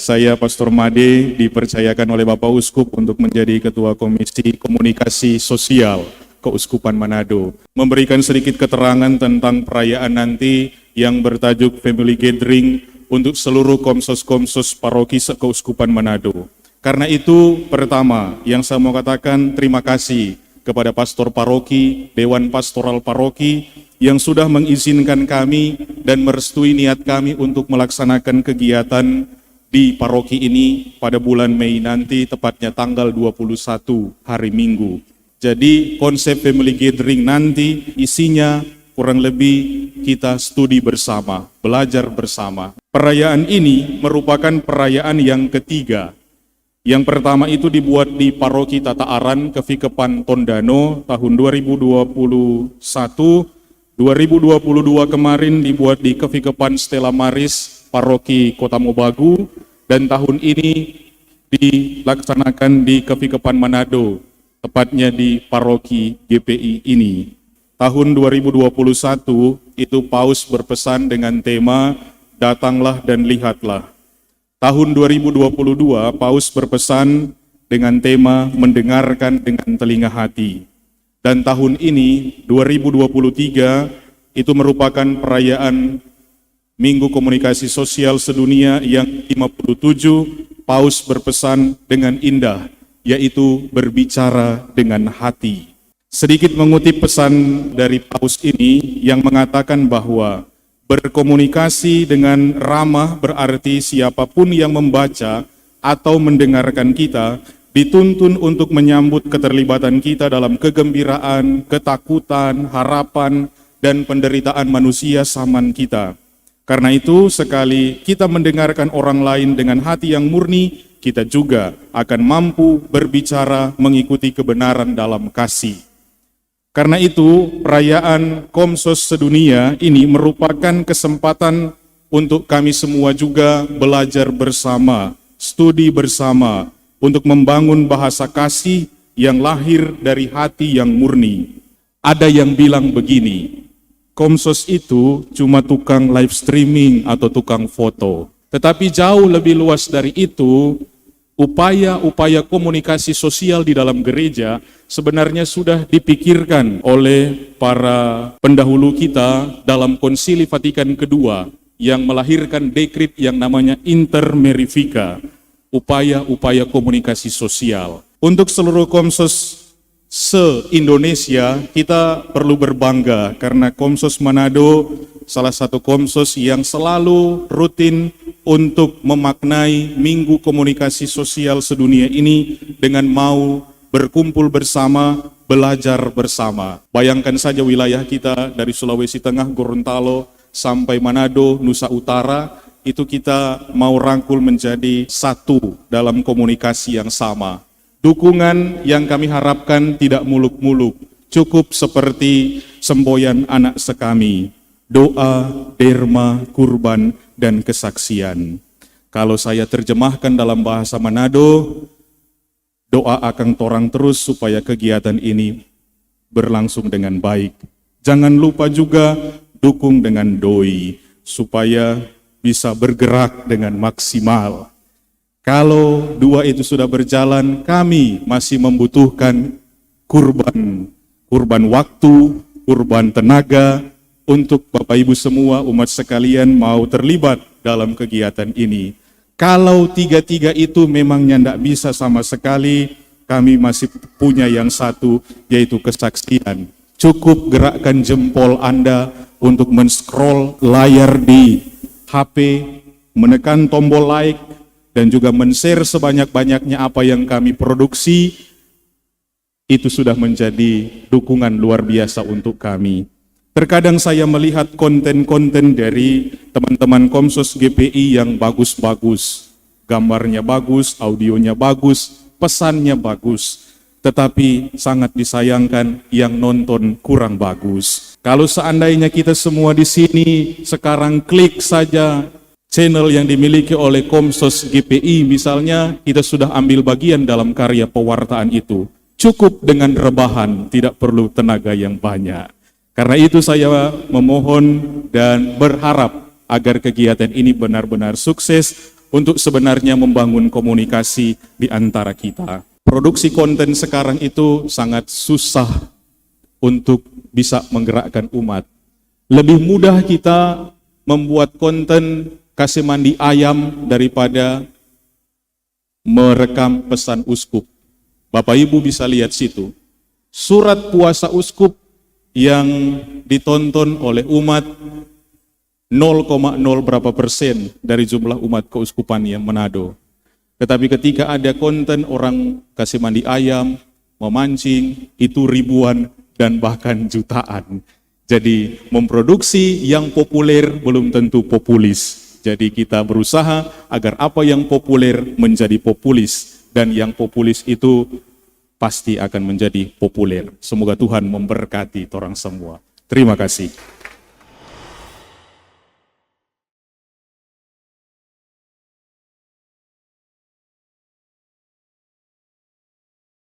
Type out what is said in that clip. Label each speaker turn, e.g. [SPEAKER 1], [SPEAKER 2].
[SPEAKER 1] Saya Pastor Made dipercayakan oleh Bapak Uskup untuk menjadi Ketua Komisi Komunikasi Sosial Keuskupan Manado. Memberikan sedikit keterangan tentang perayaan nanti yang bertajuk Family Gathering untuk seluruh komsos-komsos paroki Keuskupan Manado. Karena itu, pertama yang saya mau katakan terima kasih kepada pastor paroki, Dewan Pastoral Paroki yang sudah mengizinkan kami dan merestui niat kami untuk melaksanakan kegiatan di paroki ini pada bulan Mei nanti, tepatnya tanggal 21 hari Minggu. Jadi konsep Family Gathering nanti isinya kurang lebih kita studi bersama, belajar bersama. Perayaan ini merupakan perayaan yang ketiga. Yang pertama itu dibuat di Paroki Tata Aran Kevikepan Tondano tahun 2021, 2022 kemarin dibuat di Kevikepan Stella Maris Paroki Kota Mobagu, dan tahun ini dilaksanakan di Kevikepan Manado, tepatnya di Paroki GPI ini. Tahun 2021 itu Paus berpesan dengan tema Datanglah dan Lihatlah. Tahun 2022, Paus berpesan dengan tema mendengarkan dengan telinga hati. Dan tahun ini, 2023, itu merupakan perayaan Minggu Komunikasi Sosial Sedunia yang 57, Paus berpesan dengan indah, yaitu berbicara dengan hati. Sedikit mengutip pesan dari Paus ini yang mengatakan bahwa berkomunikasi dengan ramah berarti siapapun yang membaca atau mendengarkan kita dituntun untuk menyambut keterlibatan kita dalam kegembiraan, ketakutan, harapan, dan penderitaan manusia zaman kita. Karena itu, sekali kita mendengarkan orang lain dengan hati yang murni, kita juga akan mampu berbicara mengikuti kebenaran dalam kasih. Karena itu, perayaan Komsos Sedunia ini merupakan kesempatan untuk kami semua juga belajar bersama, studi bersama, untuk membangun bahasa kasih yang lahir dari hati yang murni. Ada yang bilang begini, Komsos itu cuma tukang live streaming atau tukang foto. Tetapi jauh lebih luas dari itu, upaya-upaya komunikasi sosial di dalam gereja sebenarnya sudah dipikirkan oleh para pendahulu kita dalam Konsili Vatikan II yang melahirkan dekret yang namanya Inter Mirifica, upaya-upaya komunikasi sosial. Untuk seluruh komsos se-Indonesia, kita perlu berbangga karena Komsos Manado salah satu komsos yang selalu rutin untuk memaknai Minggu Komunikasi Sosial Sedunia ini dengan mau berkumpul bersama, belajar bersama. Bayangkan saja wilayah kita dari Sulawesi Tengah, Gorontalo, sampai Manado, Nusa Utara, itu kita mau rangkul menjadi satu dalam komunikasi yang sama. Dukungan yang kami harapkan tidak muluk-muluk, cukup seperti semboyan anak sekami, doa, derma, kurban, dan kesaksian. Kalau saya terjemahkan dalam bahasa Manado, doa akan torang terus supaya kegiatan ini berlangsung dengan baik. Jangan lupa juga dukung dengan doi, supaya bisa bergerak dengan maksimal. Kalau dua itu sudah berjalan, kami masih membutuhkan kurban waktu, kurban tenaga, untuk Bapak Ibu semua umat sekalian mau terlibat dalam kegiatan ini. Kalau tiga-tiga itu memangnya tidak bisa sama sekali, kami masih punya yang satu, yaitu kesaksian. Cukup gerakkan jempol Anda untuk men-scroll layar di HP, menekan tombol like, dan juga men-share sebanyak-banyaknya apa yang kami produksi. Itu sudah menjadi dukungan luar biasa untuk kami. Terkadang saya melihat konten-konten dari teman-teman Komsos GPI yang bagus-bagus. Gambarnya bagus, audionya bagus, pesannya bagus. Tetapi sangat disayangkan yang nonton kurang bagus. Kalau seandainya kita semua di sini sekarang klik saja channel yang dimiliki oleh Komsos GPI misalnya, kita sudah ambil bagian dalam karya pewartaan itu. Cukup dengan rebahan, tidak perlu tenaga yang banyak. Karena itu saya memohon dan berharap agar kegiatan ini benar-benar sukses untuk sebenarnya membangun komunikasi di antara kita. Produksi konten sekarang itu sangat susah untuk bisa menggerakkan umat. Lebih mudah kita membuat konten kasih mandi ayam daripada merekam pesan uskup. Bapak Ibu bisa lihat situ. Surat puasa uskup yang ditonton oleh umat 0,0 berapa persen dari jumlah umat keuskupan yang Manado. Tetapi ketika ada konten orang kasih mandi ayam, memancing, itu ribuan dan bahkan jutaan. Jadi memproduksi yang populer belum tentu populis. Jadi kita berusaha agar apa yang populer menjadi populis, dan yang populis itu pasti akan menjadi populer. Semoga Tuhan memberkati orang semua. Terima kasih.